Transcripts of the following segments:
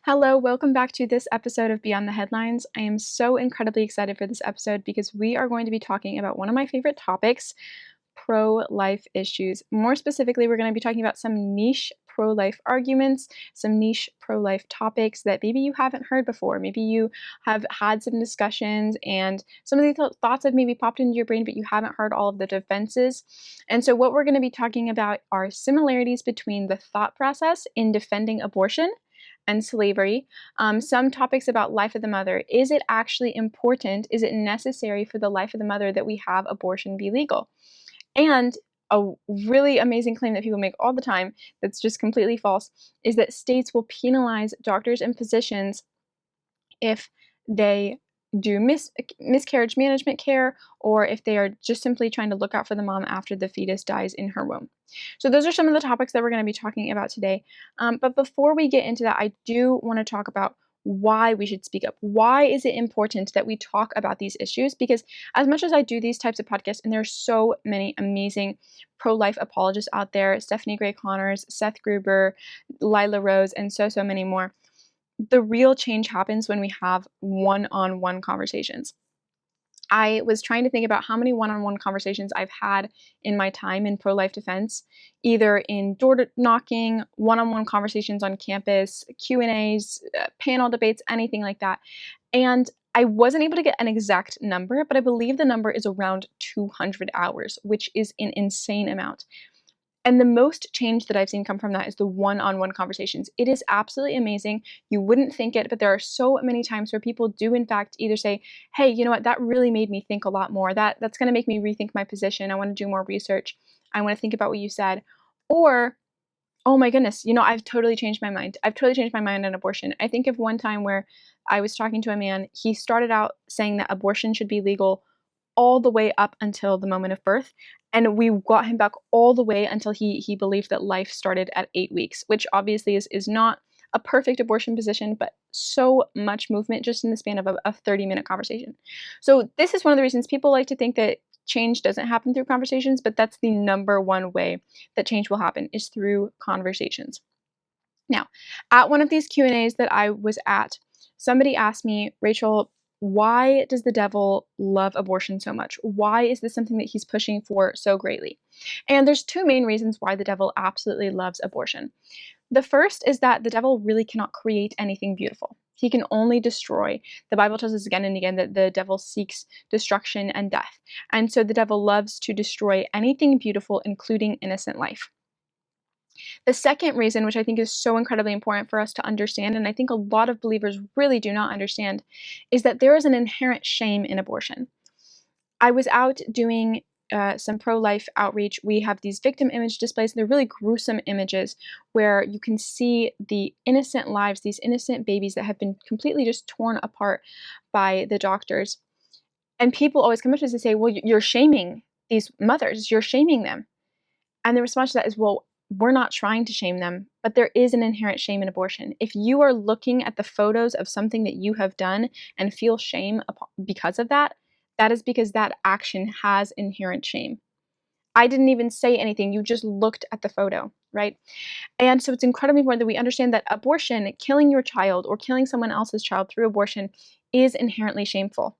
Hello, welcome back to this episode of Beyond the Headlines. I am so incredibly excited for this episode because we are going to be talking about one of my favorite topics, pro-life issues. More specifically, we're going to be talking about some niche pro-life arguments, some niche pro-life topics that maybe you haven't heard before. Maybe you have had some discussions and some of these thoughts have maybe popped into your brain, but you haven't heard all of the defenses. And so what we're going to be talking about are similarities between the thought process in defending abortion and slavery, some topics about life of the mother. Is it actually important? Is it necessary for the life of the mother that we have abortion be legal? And a really amazing claim that people make all the time that's just completely false is that states will penalize doctors and physicians if they do miscarriage management care or if they are just simply trying to look out for the mom after the fetus dies in her womb. So those are some of the topics that we're going to be talking about today. But before we get into that, I do want to talk about why we should speak up. Why is it important that we talk about these issues? Because as much as I do these types of podcasts, and there are so many amazing pro-life apologists out there, Stephanie Gray Connors, Seth Gruber, Lila Rose, and so many more, the real change happens when we have one-on-one conversations. I was trying to think about how many one-on-one conversations I've had in my time in pro-life defense, either in door knocking, one-on-one conversations on campus, Q&As, panel debates, anything like that. And I wasn't able to get an exact number, but I believe the number is around 200 hours, which is an insane amount. And the most change that I've seen come from that is the one-on-one conversations. It is absolutely amazing. You wouldn't think it, but there are so many times where people do in fact either say, hey, you know what, that really made me think a lot more. That's going to make me rethink my position. I want to do more research. I want to think about what you said. Or, oh my goodness, I've totally changed my mind. I've totally changed my mind on abortion. I think of one time where I was talking to a man. He started out saying that abortion should be legal all the way up until the moment of birth. And we got him back all the way until he believed that life started at 8 weeks, which obviously is not a perfect abortion position, but so much movement just in the span of a 30-minute conversation. So this is one of the reasons people like to think that change doesn't happen through conversations, but that's the number one way that change will happen is through conversations. Now, at one of these Q&As that I was at, somebody asked me, Rachel, why does the devil love abortion so much? Why is this something that he's pushing for so greatly? And there's two main reasons why the devil absolutely loves abortion. The first is that the devil really cannot create anything beautiful. He can only destroy. The Bible tells us again and again that the devil seeks destruction and death. And so the devil loves to destroy anything beautiful, including innocent life. The second reason, which I think is so incredibly important for us to understand, and I think a lot of believers really do not understand, is that there is an inherent shame in abortion. I was out doing some pro-life outreach. We have these victim image displays. They're really gruesome images where you can see the innocent lives, these innocent babies that have been completely just torn apart by the doctors. And people always come up to us and say, well, you're shaming these mothers. You're shaming them. And the response to that is, well, we're not trying to shame them, but there is an inherent shame in abortion. If you are looking at the photos of something that you have done and feel shame because of that, that is because that action has inherent shame. I didn't even say anything. You just looked at the photo, right? And so it's incredibly important that we understand that abortion, killing your child or killing someone else's child through abortion, is inherently shameful.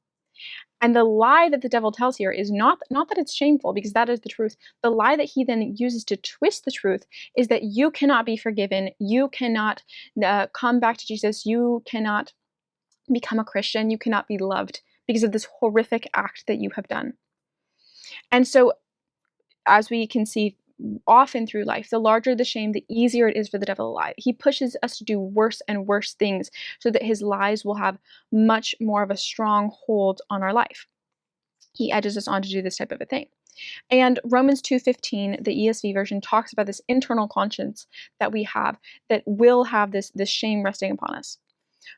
And the lie that the devil tells here is not that it's shameful, because that is the truth. The lie that he then uses to twist the truth is that you cannot be forgiven. You cannot come back to Jesus. You cannot become a Christian. You cannot be loved because of this horrific act that you have done. And so, as we can see often through life, the larger the shame, the easier it is for the devil to lie. He pushes us to do worse and worse things so that his lies will have much more of a strong hold on our life. He edges us on to do this type of a thing. And Romans 2:15, the ESV version, talks about this internal conscience that we have that will have this shame resting upon us.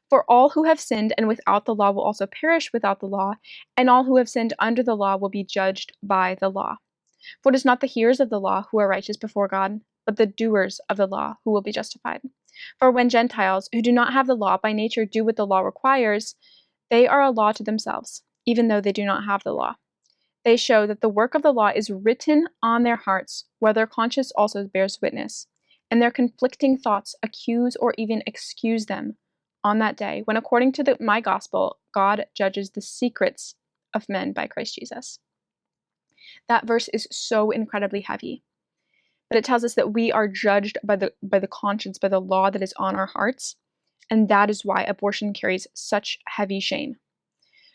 For all who have sinned and without the law will also perish without the law, and all who have sinned under the law will be judged by the law. For it is not the hearers of the law who are righteous before God, but the doers of the law who will be justified. For when Gentiles, who do not have the law by nature, do what the law requires, they are a law to themselves, even though they do not have the law. They show that the work of the law is written on their hearts, where their conscience also bears witness, and their conflicting thoughts accuse or even excuse them on that day, when according to my gospel, God judges the secrets of men by Christ Jesus. That verse is so incredibly heavy. But it tells us that we are judged by the conscience, by the law that is on our hearts. And that is why abortion carries such heavy shame.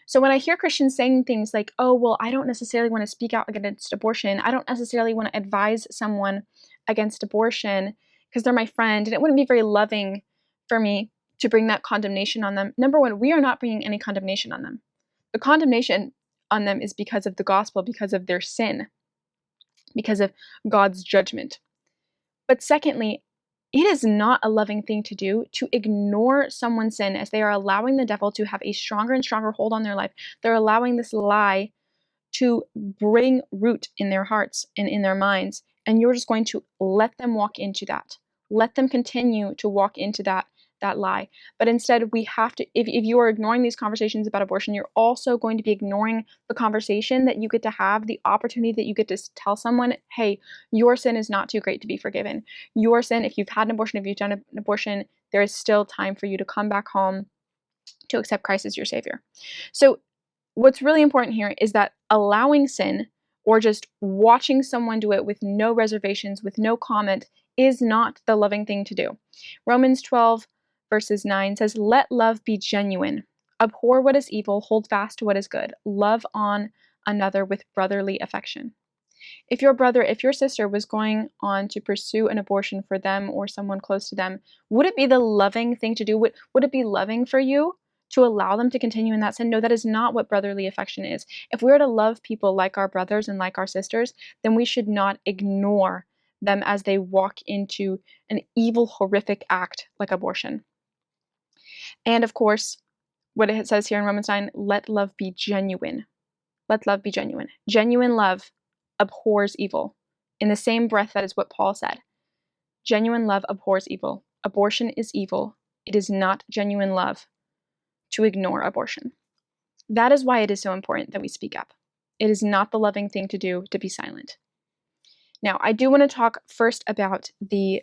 So when I hear Christians saying things like, oh, well, I don't necessarily want to speak out against abortion. I don't necessarily want to advise someone against abortion because they're my friend, and it wouldn't be very loving for me to bring that condemnation on them. Number one, we are not bringing any condemnation on them. The condemnation on them is because of the gospel, because of their sin, because of God's judgment. But secondly, it is not a loving thing to do to ignore someone's sin as they are allowing the devil to have a stronger and stronger hold on their life. They're allowing this lie to bring root in their hearts and in their minds. And you're just going to let them walk into that. Let them continue to walk into that lie. But instead, we have to, if you are ignoring these conversations about abortion, you're also going to be ignoring the conversation that you get to have, the opportunity that you get to tell someone, hey, your sin is not too great to be forgiven. Your sin, if you've had an abortion, if you've done an abortion, there is still time for you to come back home to accept Christ as your Savior. So what's really important here is that allowing sin or just watching someone do it with no reservations, with no comment, is not the loving thing to do. Romans 12 verses 9 says, let love be genuine. Abhor what is evil, hold fast to what is good. Love on another with brotherly affection. If your brother, if your sister was going on to pursue an abortion for them or someone close to them, would it be the loving thing to do? Would it be loving for you to allow them to continue in that sin? No, that is not what brotherly affection is. If we are to love people like our brothers and like our sisters, then we should not ignore them as they walk into an evil, horrific act like abortion. And of course, what it says here in Romans 9, let love be genuine. Let love be genuine. Genuine love abhors evil. In the same breath, that is what Paul said. Genuine love abhors evil. Abortion is evil. It is not genuine love to ignore abortion. That is why it is so important that we speak up. It is not the loving thing to do to be silent. Now, I do want to talk first about the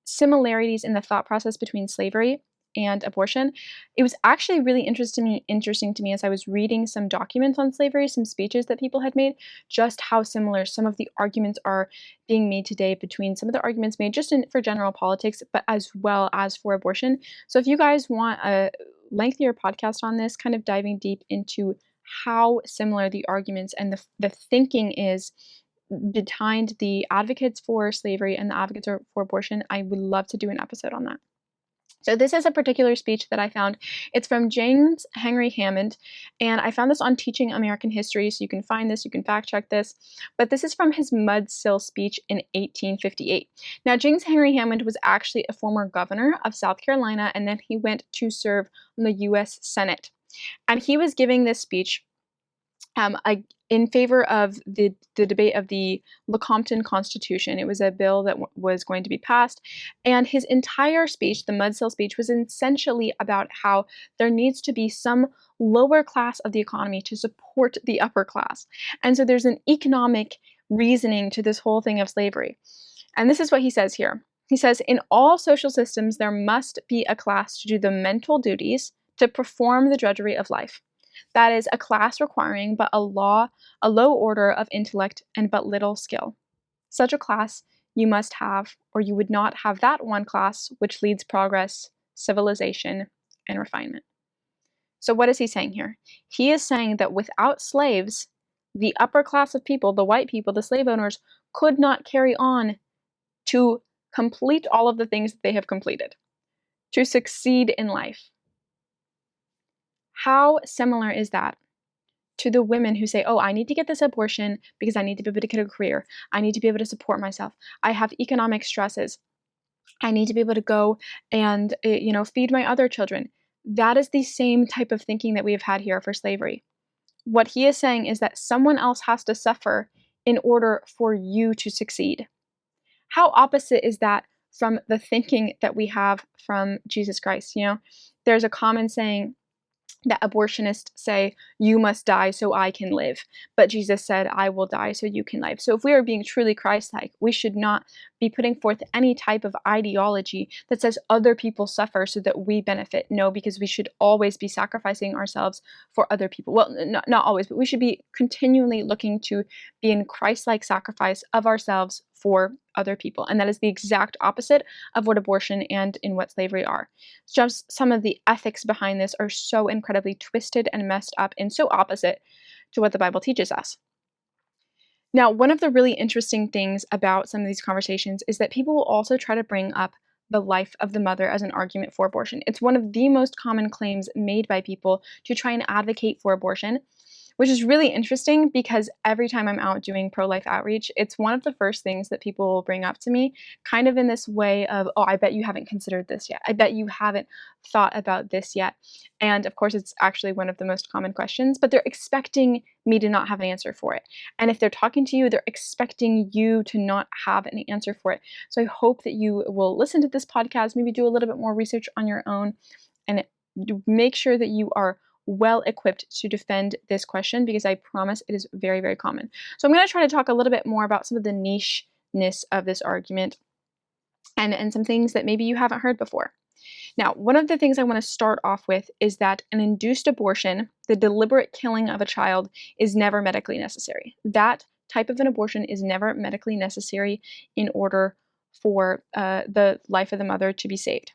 similarities in the thought process between slavery and abortion. It was actually really interesting to me as I was reading some documents on slavery, some speeches that people had made, just how similar some of the arguments are being made today between some of the arguments made just for general politics, but as well as for abortion. So if you guys want a lengthier podcast on this, kind of diving deep into how similar the arguments and the thinking is behind the advocates for slavery and the advocates for abortion, I would love to do an episode on that. So this is a particular speech that I found. It's from James Henry Hammond, and I found this on Teaching American History, so you can find this, you can fact check this, but this is from his Mudsill speech in 1858. Now, James Henry Hammond was actually a former governor of South Carolina, and then he went to serve in the U.S. Senate. And he was giving this speech in favor of the debate of the Lecompton Constitution. It was a bill that was going to be passed, and his entire speech, the Mudsill speech, was essentially about how there needs to be some lower class of the economy to support the upper class. And so there's an economic reasoning to this whole thing of slavery. And this is what he says here. He says, in all social systems, there must be a class to do the mental duties to perform the drudgery of life. That is a class requiring but a low order of intellect and but little skill. Such a class you must have, or you would not have that one class which leads progress, civilization, and refinement. So what is he saying here? He is saying that without slaves, the upper class of people, the white people, the slave owners, could not carry on to complete all of the things that they have completed, to succeed in life. How similar is that to the women who say, oh, I need to get this abortion because I need to be able to get a career. I need to be able to support myself. I have economic stresses. I need to be able to go and, feed my other children. That is the same type of thinking that we have had here for slavery. What he is saying is that someone else has to suffer in order for you to succeed. How opposite is that from the thinking that we have from Jesus Christ? There's a common saying that abortionists say, you must die so I can live. But Jesus said, I will die so you can live. So if we are being truly Christ-like, we should not be putting forth any type of ideology that says other people suffer so that we benefit. No, because we should always be sacrificing ourselves for other people. Well, not always, but we should be continually looking to be in Christ-like sacrifice of ourselves for other people. And that is the exact opposite of what abortion and in what slavery are. Just some of the ethics behind this are so incredibly twisted and messed up and so opposite to what the Bible teaches us. Now, one of the really interesting things about some of these conversations is that people will also try to bring up the life of the mother as an argument for abortion. It's one of the most common claims made by people to try and advocate for abortion, which is really interesting because every time I'm out doing pro-life outreach, it's one of the first things that people will bring up to me, kind of in this way of, oh, I bet you haven't considered this yet. I bet you haven't thought about this yet. And of course, it's actually one of the most common questions, but they're expecting me to not have an answer for it. And if they're talking to you, they're expecting you to not have an answer for it. So I hope that you will listen to this podcast, maybe do a little bit more research on your own, and make sure that you are well equipped to defend this question, because I promise it is very, very common. So I'm going to try to talk a little bit more about some of the nicheness of this argument and some things that maybe you haven't heard before. Now, one of the things I want to start off with is that an induced abortion, the deliberate killing of a child, is never medically necessary. That type of an abortion is never medically necessary in order for the life of the mother to be saved.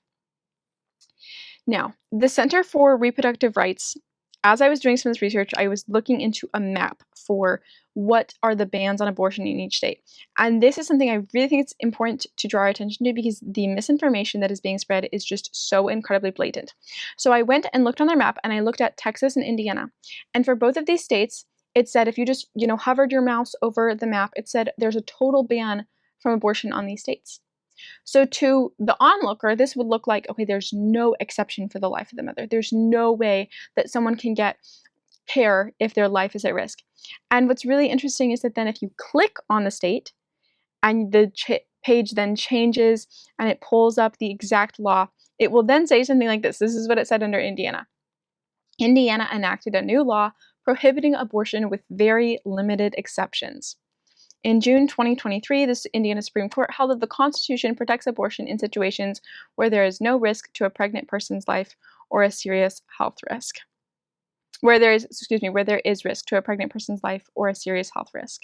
Now, the Center for Reproductive Rights, as I was doing some of this research, I was looking into a map for what are the bans on abortion in each state. And this is something I really think it's important to draw our attention to, because the misinformation that is being spread is just so incredibly blatant. So I went and looked on their map, and I looked at Texas and Indiana. And for both of these states, it said, if you just, hovered your mouse over the map, it said there's a total ban from abortion on these states. So to the onlooker, this would look like, okay, there's no exception for the life of the mother. There's no way that someone can get care if their life is at risk. And what's really interesting is that then if you click on the state and the page then changes and it pulls up the exact law, it will then say something like this. This is what it said under Indiana. Indiana enacted a new law prohibiting abortion with very limited exceptions. In June 2023, the Indiana Supreme Court held that the Constitution protects abortion in situations where there is no risk to a pregnant person's life or a serious health risk. Where there is risk to a pregnant person's life or a serious health risk.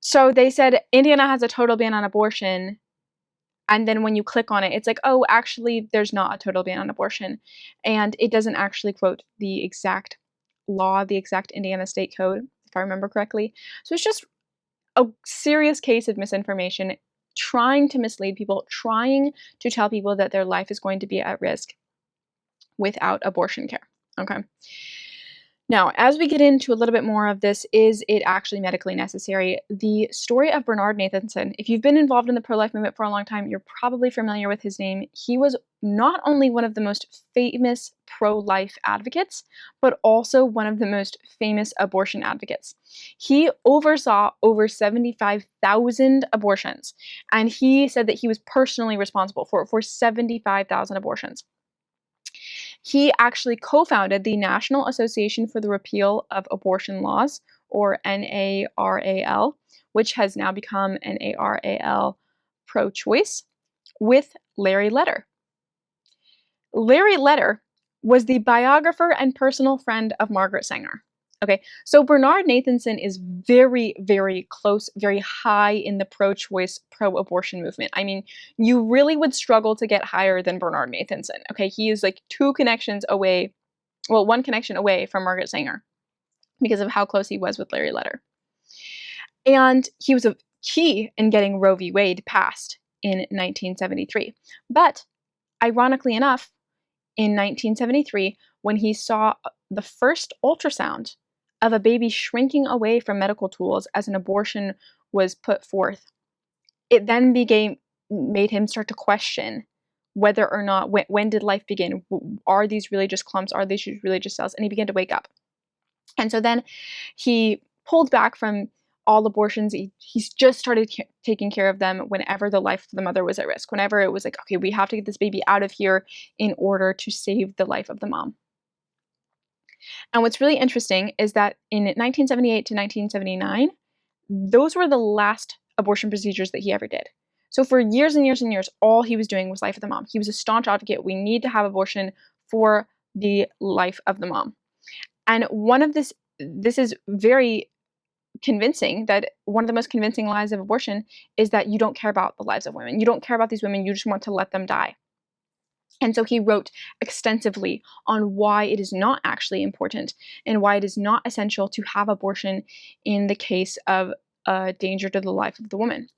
So they said Indiana has a total ban on abortion, and then when you click on it, it's like, oh, actually, there's not a total ban on abortion, and it doesn't actually quote the exact law, the exact Indiana state code, if I remember correctly. So it's just a serious case of misinformation, trying to mislead people, trying to tell people that their life is going to be at risk without abortion care. Okay. Now, as we get into a little bit more of this, is it actually medically necessary? The story of Bernard Nathanson, if you've been involved in the pro-life movement for a long time, you're probably familiar with his name. He was not only one of the most famous pro-life advocates, but also one of the most famous abortion advocates. He oversaw over 75,000 abortions, and he said that he was personally responsible for 75,000 abortions. He actually co-founded the National Association for the Repeal of Abortion Laws, or NARAL, which has now become NARAL Pro-Choice, with Larry Letter. Larry Letter was the biographer and personal friend of Margaret Sanger. Okay, so Bernard Nathanson is very, very close, very high in the pro-choice, pro-abortion movement. I mean, you really would struggle to get higher than Bernard Nathanson. Okay, he is like one connection away from Margaret Sanger because of how close he was with Larry Letter. And he was a key in getting Roe v. Wade passed in 1973. But ironically enough, in 1973, when he saw the first ultrasound of a baby shrinking away from medical tools as an abortion was put forth, it then made him start to question whether or not, when did life begin? Are these really just clumps? Are these really just cells? And he began to wake up. And so then he pulled back from all abortions, he's just started taking care of them whenever the life of the mother was at risk, whenever it was like, okay, we have to get this baby out of here in order to save the life of the mom. And what's really interesting is that in 1978 to 1979, those were the last abortion procedures that he ever did. So for years and years and years, all he was doing was life of the mom. He was a staunch advocate. We need to have abortion for the life of the mom. And this is very convincing, that one of the most convincing lies of abortion is that you don't care about the lives of women. You don't care about these women. You just want to let them die. And so he wrote extensively on why it is not actually important and why it is not essential to have abortion in the case of a danger to the life of the woman.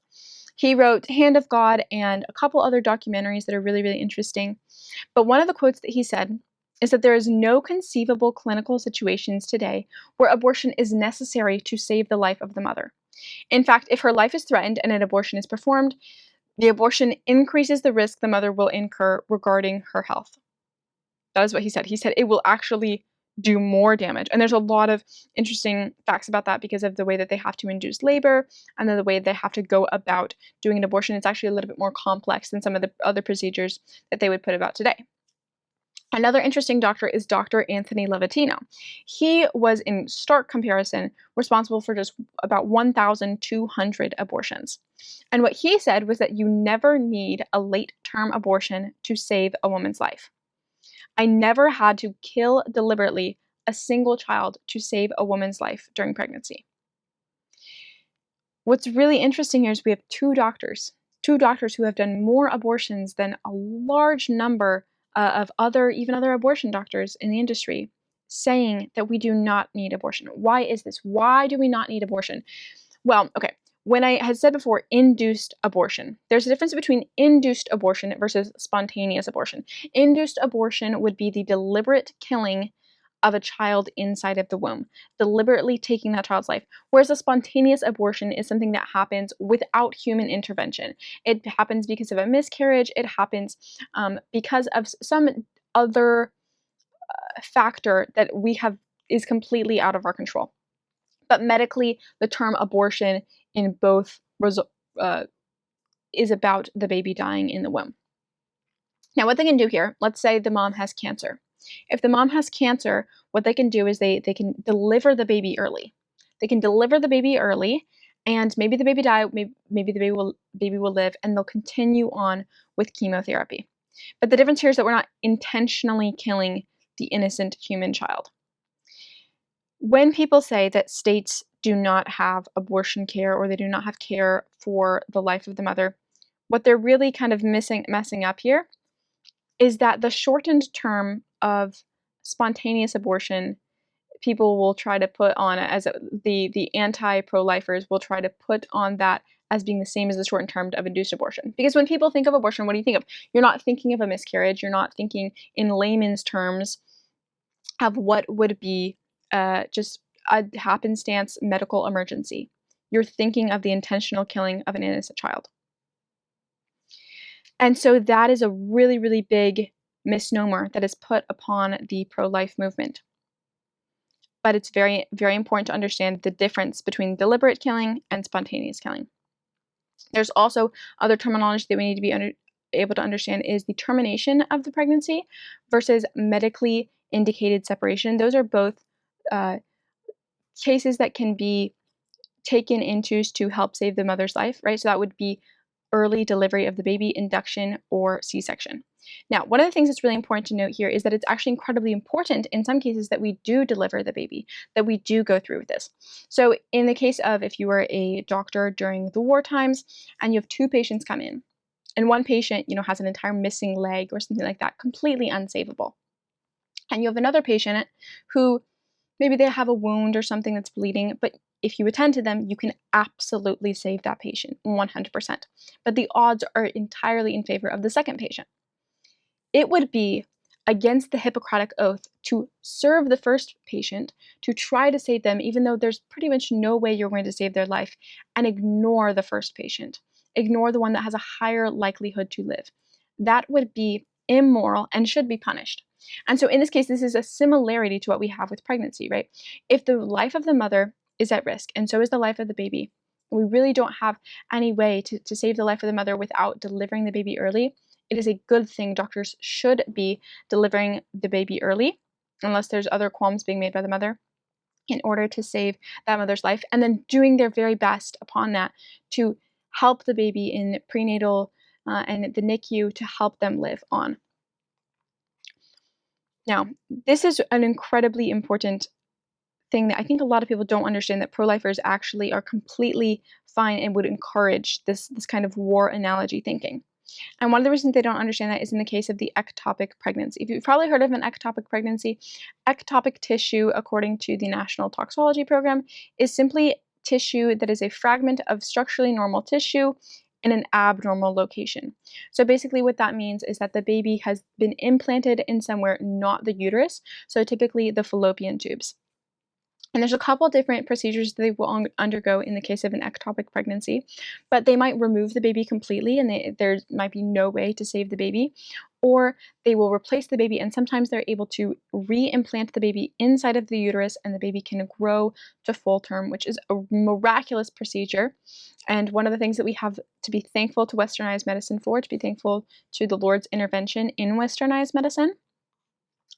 He wrote Hand of God and a couple other documentaries that are really, really interesting. But one of the quotes that he said is that there is no conceivable clinical situations today where abortion is necessary to save the life of the mother. In fact, if her life is threatened and an abortion is performed, the abortion increases the risk the mother will incur regarding her health. That is what he said. He said it will actually do more damage. And there's a lot of interesting facts about that because of the way that they have to induce labor and then the way they have to go about doing an abortion. It's actually a little bit more complex than some of the other procedures that they would put about today. Another interesting doctor is Dr. Anthony Levatino. He was, in stark comparison, responsible for just about 1,200 abortions. And what he said was that you never need a late-term abortion to save a woman's life. I never had to kill deliberately a single child to save a woman's life during pregnancy. What's really interesting here is we have two doctors who have done more abortions than a large number of other abortion doctors in the industry, saying that we do not need abortion. Why is this? Why do we not need abortion? Well, okay, when I had said before, induced abortion, there's a difference between induced abortion versus spontaneous abortion. Induced abortion would be the deliberate killing of a child inside of the womb, deliberately taking that child's life. Whereas a spontaneous abortion is something that happens without human intervention. It happens because of a miscarriage. It happens because of some other factor that is completely out of our control. But medically, the term abortion in both is about the baby dying in the womb. Now, what they can do here, let's say the mom has cancer. If the mom has cancer, what they can do is they can deliver the baby early. They can deliver the baby early, and maybe the baby die, maybe the baby will live, and they'll continue on with chemotherapy. But the difference here is that we're not intentionally killing the innocent human child. When people say that states do not have abortion care or they do not have care for the life of the mother, what they're really kind of messing up here is that the shortened term of spontaneous abortion, people will try to put on as the anti-pro-lifers will try to put on that as being the same as the shortened term of induced abortion. Because when people think of abortion, what do you think of? You're not thinking of a miscarriage. You're not thinking in layman's terms of what would be just a happenstance medical emergency. You're thinking of the intentional killing of an innocent child. And so that is a really, really big misnomer that is put upon the pro-life movement. But it's very, very important to understand the difference between deliberate killing and spontaneous killing. There's also other terminology that we need to be able to understand is the termination of the pregnancy versus medically indicated separation. Those are both cases that can be taken into to help save the mother's life, right? So that would be early delivery of the baby, induction, or C-section. Now, one of the things that's really important to note here is that it's actually incredibly important in some cases that we do deliver the baby, that we do go through with this. So in the case of if you were a doctor during the war times and you have two patients come in, and one patient, has an entire missing leg or something like that, completely unsavable. And you have another patient who maybe they have a wound or something that's bleeding, but if you attend to them, you can absolutely save that patient 100%. But the odds are entirely in favor of the second patient. It would be against the Hippocratic Oath to serve the first patient, to try to save them, even though there's pretty much no way you're going to save their life, and ignore the first patient. Ignore the one that has a higher likelihood to live. That would be immoral and should be punished. And so in this case, this is a similarity to what we have with pregnancy, right? If the life of the mother is at risk, and so is the life of the baby. We really don't have any way to save the life of the mother without delivering the baby early. It is a good thing. Doctors should be delivering the baby early, unless there's other qualms being made by the mother, in order to save that mother's life, and then doing their very best upon that to help the baby in prenatal and the NICU to help them live on. Now, this is an incredibly important thing that I think a lot of people don't understand, that pro-lifers actually are completely fine and would encourage this kind of war analogy thinking. And one of the reasons they don't understand that is in the case of the ectopic pregnancy. If you've probably heard of an ectopic pregnancy, ectopic tissue, according to the National Toxicology Program, is simply tissue that is a fragment of structurally normal tissue in an abnormal location. So basically what that means is that the baby has been implanted in somewhere not the uterus, so typically the fallopian tubes. And there's a couple different procedures that they will undergo in the case of an ectopic pregnancy, but they might remove the baby completely and there might be no way to save the baby, or they will replace the baby, and sometimes they're able to re-implant the baby inside of the uterus and the baby can grow to full term, which is a miraculous procedure. And one of the things that we have to be thankful to Westernized medicine for, to be thankful to the Lord's intervention in Westernized medicine.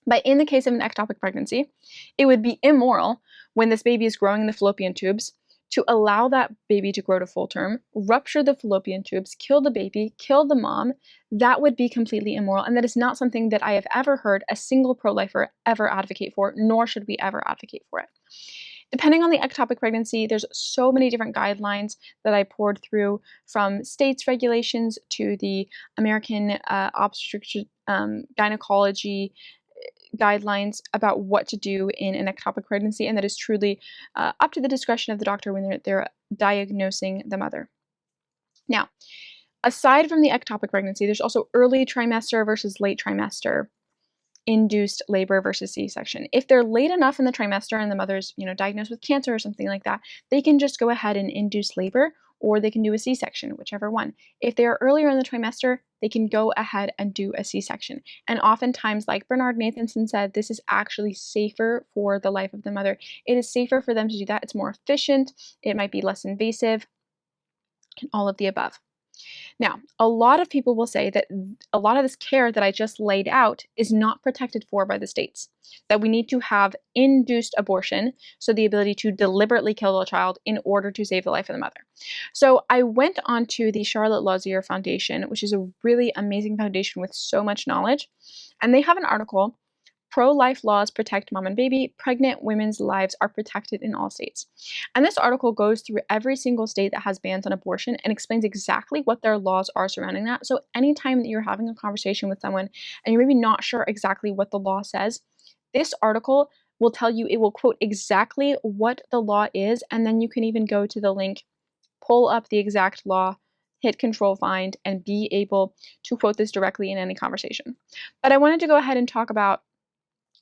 But in the case of an ectopic pregnancy, it would be immoral when this baby is growing in the fallopian tubes to allow that baby to grow to full term, rupture the fallopian tubes, kill the baby, kill the mom. That would be completely immoral, and that is not something that I have ever heard a single pro-lifer ever advocate for, nor should we ever advocate for it. Depending on the ectopic pregnancy, there's so many different guidelines that I poured through, from states' regulations to the American obstetrics gynecology guidelines about what to do in an ectopic pregnancy, and that is truly up to the discretion of the doctor when they're diagnosing the mother. Now, aside from the ectopic pregnancy, there's also early trimester versus late trimester induced labor versus C-section. If they're late enough in the trimester and the mother's, diagnosed with cancer or something like that, they can just go ahead and induce labor, or they can do a C-section, whichever one. If they are earlier in the trimester, they can go ahead and do a C-section. And oftentimes, like Bernard Nathanson said, this is actually safer for the life of the mother. It is safer for them to do that. It's more efficient. It might be less invasive, and all of the above. Now, a lot of people will say that a lot of this care that I just laid out is not protected for by the states, that we need to have induced abortion, so the ability to deliberately kill a child in order to save the life of the mother. So I went on to the Charlotte Lozier Foundation, which is a really amazing foundation with so much knowledge, and they have an article, Pro-Life Laws Protect Mom and Baby, Pregnant Women's Lives Are Protected in All States. And this article goes through every single state that has bans on abortion and explains exactly what their laws are surrounding that. So anytime that you're having a conversation with someone and you're maybe not sure exactly what the law says, this article will tell you, it will quote exactly what the law is, and then you can even go to the link, pull up the exact law, hit Control Find, and be able to quote this directly in any conversation. But I wanted to go ahead and talk about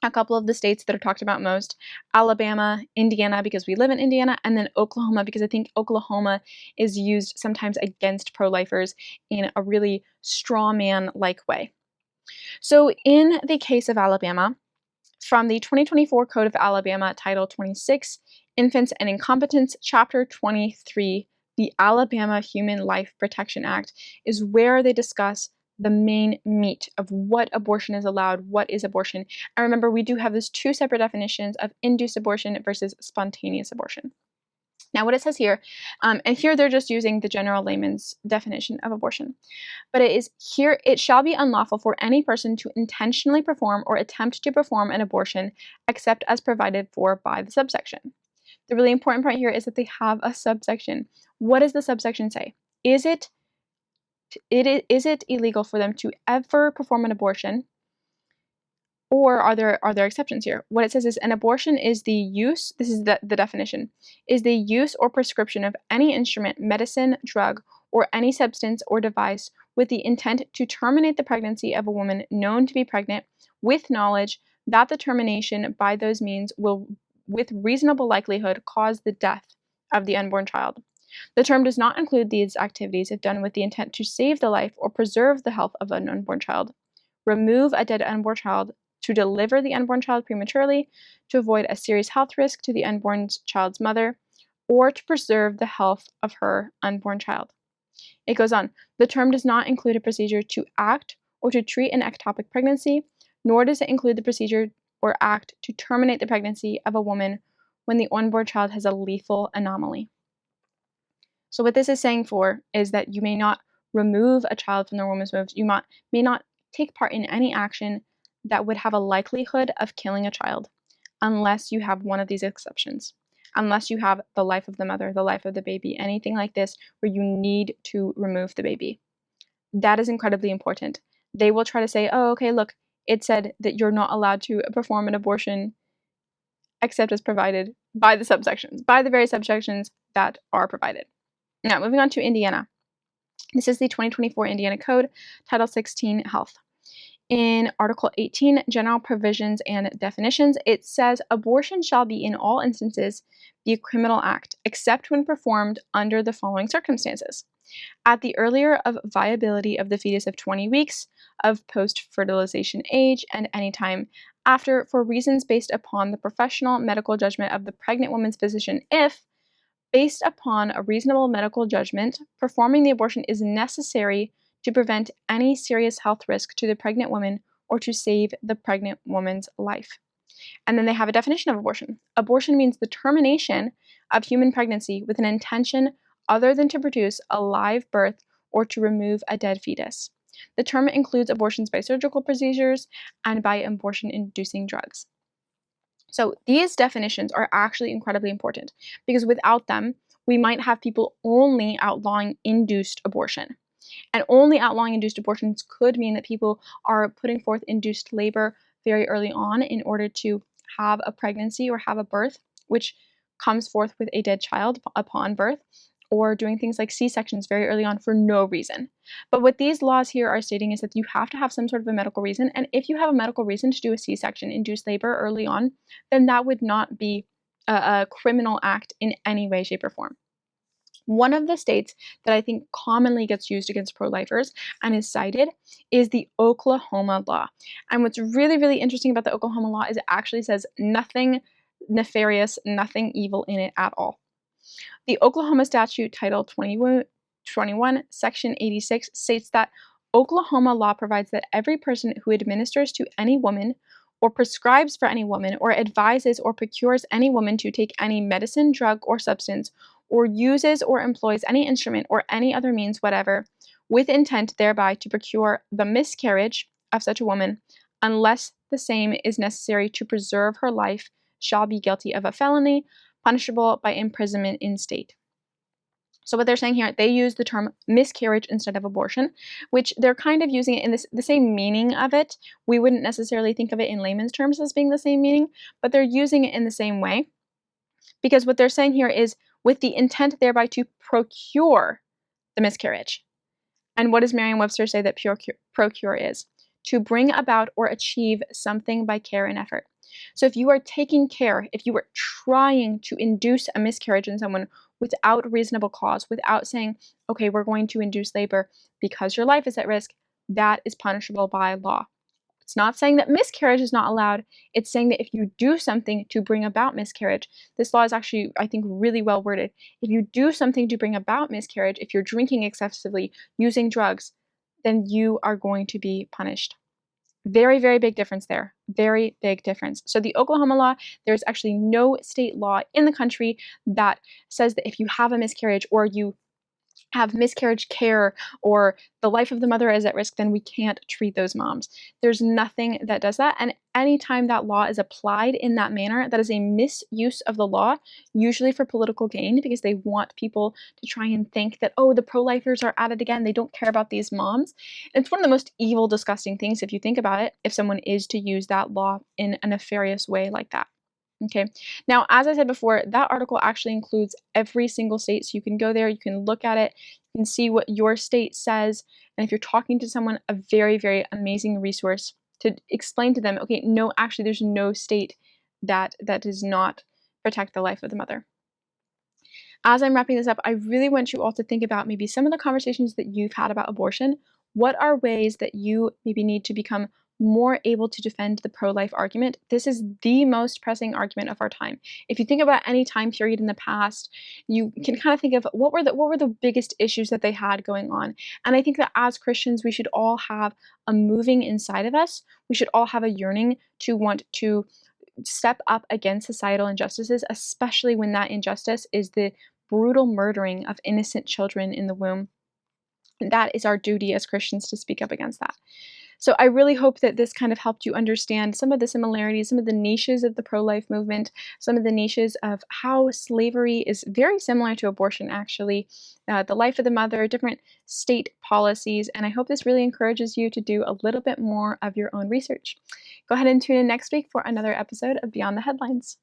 a couple of the states that are talked about most: Alabama, Indiana, because we live in Indiana, and then Oklahoma, because I think Oklahoma is used sometimes against pro-lifers in a really straw man-like way. So in the case of Alabama, from the 2024 Code of Alabama, Title 26, Infants and Incompetence, Chapter 23, the Alabama Human Life Protection Act, is where they discuss the main meat of what abortion is allowed, what is abortion. And remember, we do have these two separate definitions of induced abortion versus spontaneous abortion. Now, what it says here, and here they're just using the general layman's definition of abortion, but it is here, it shall be unlawful for any person to intentionally perform or attempt to perform an abortion except as provided for by the subsection. The really important part here is that they have a subsection. What does the subsection say? Is it illegal for them to ever perform an abortion, or are there exceptions here? What it says is, an abortion is the use, this is the definition, is the use or prescription of any instrument, medicine, drug, or any substance or device with the intent to terminate the pregnancy of a woman known to be pregnant, with knowledge that the termination by those means will, with reasonable likelihood, cause the death of the unborn child. The term does not include these activities if done with the intent to save the life or preserve the health of an unborn child, remove a dead unborn child, to deliver the unborn child prematurely, to avoid a serious health risk to the unborn child's mother, or to preserve the health of her unborn child. It goes on, the term does not include a procedure to act or to treat an ectopic pregnancy, nor does it include the procedure or act to terminate the pregnancy of a woman when the unborn child has a lethal anomaly. So what this is saying for is that you may not remove a child from the woman's womb. You may not take part in any action that would have a likelihood of killing a child unless you have one of these exceptions. Unless you have the life of the mother, the life of the baby, anything like this where you need to remove the baby. That is incredibly important. They will try to say, oh, okay, look, it said that you're not allowed to perform an abortion except as provided by the subsections, by the very subsections that are provided. Now, moving on to Indiana. This is the 2024 Indiana Code, Title 16, Health. In Article 18, General Provisions and Definitions, it says abortion shall be in all instances be a criminal act, except when performed under the following circumstances. At the earlier of viability of the fetus of 20 weeks, of post-fertilization age, and any time after, for reasons based upon the professional medical judgment of the pregnant woman's physician, if, based upon a reasonable medical judgment, performing the abortion is necessary to prevent any serious health risk to the pregnant woman or to save the pregnant woman's life. And then they have a definition of abortion. Abortion means the termination of human pregnancy with an intention other than to produce a live birth or to remove a dead fetus. The term includes abortions by surgical procedures and by abortion-inducing drugs. So these definitions are actually incredibly important because without them, we might have people only outlawing induced abortion. And only outlawing induced abortions could mean that people are putting forth induced labor very early on in order to have a pregnancy or have a birth, which comes forth with a dead child upon birth, or doing things like C-sections very early on for no reason. But what these laws here are stating is that you have to have some sort of a medical reason, and if you have a medical reason to do a C-section, induced labor early on, then that would not be a criminal act in any way, shape, or form. One of the states that I think commonly gets used against pro-lifers and is cited is the Oklahoma law. And what's really, really interesting about the Oklahoma law is it actually says nothing nefarious, nothing evil in it at all. The Oklahoma statute, Title 21, Section 86, states that Oklahoma law provides that every person who administers to any woman or prescribes for any woman or advises or procures any woman to take any medicine, drug, or substance, or uses or employs any instrument or any other means whatever, with intent thereby to procure the miscarriage of such a woman, unless the same is necessary to preserve her life, shall be guilty of a felony, punishable by imprisonment in state. So what they're saying here, they use the term miscarriage instead of abortion, which they're kind of using it in the same meaning of it. We wouldn't necessarily think of it in layman's terms as being the same meaning, but they're using it in the same way. Because what they're saying here is with the intent thereby to procure the miscarriage. And what does Merriam-Webster say that procure is? To bring about or achieve something by care and effort. So if you are taking care, if you are trying to induce a miscarriage in someone without reasonable cause, without saying, okay, we're going to induce labor because your life is at risk, that is punishable by law. It's not saying that miscarriage is not allowed. It's saying that if you do something to bring about miscarriage, this law is actually, I think, really well worded. If you do something to bring about miscarriage, if you're drinking excessively, using drugs, then you are going to be punished. Very, very big difference there. Very big difference. So the Oklahoma law, there's actually no state law in the country that says that if you have a miscarriage or you have miscarriage care or the life of the mother is at risk, then we can't treat those moms. There's nothing that does that. And anytime that law is applied in that manner, that is a misuse of the law, usually for political gain, because they want people to try and think that, oh, the pro-lifers are at it again. They don't care about these moms. And it's one of the most evil, disgusting things, if you think about it, if someone is to use that law in a nefarious way like that. Okay, now, as I said before, that article actually includes every single state, so you can go there, you can look at it, you can see what your state says, and if you're talking to someone, a very, very amazing resource to explain to them, okay, no, actually, there's no state that does not protect the life of the mother. As I'm wrapping this up, I really want you all to think about maybe some of the conversations that you've had about abortion. What are ways that you maybe need to become more able to defend the pro-life argument. This is the most pressing argument of our time. If you think about any time period in the past, you can kind of think of what were the biggest issues that they had going on. And I think that as Christians, we should all have a moving inside of us. We should all have a yearning to want to step up against societal injustices, especially when that injustice is the brutal murdering of innocent children in the womb. And that is our duty as Christians to speak up against that. So I really hope that this kind of helped you understand some of the similarities, some of the niches of the pro-life movement, some of the niches of how slavery is very similar to abortion, actually, the life of the mother, different state policies, and I hope this really encourages you to do a little bit more of your own research. Go ahead and tune in next week for another episode of Beyond the Headlines.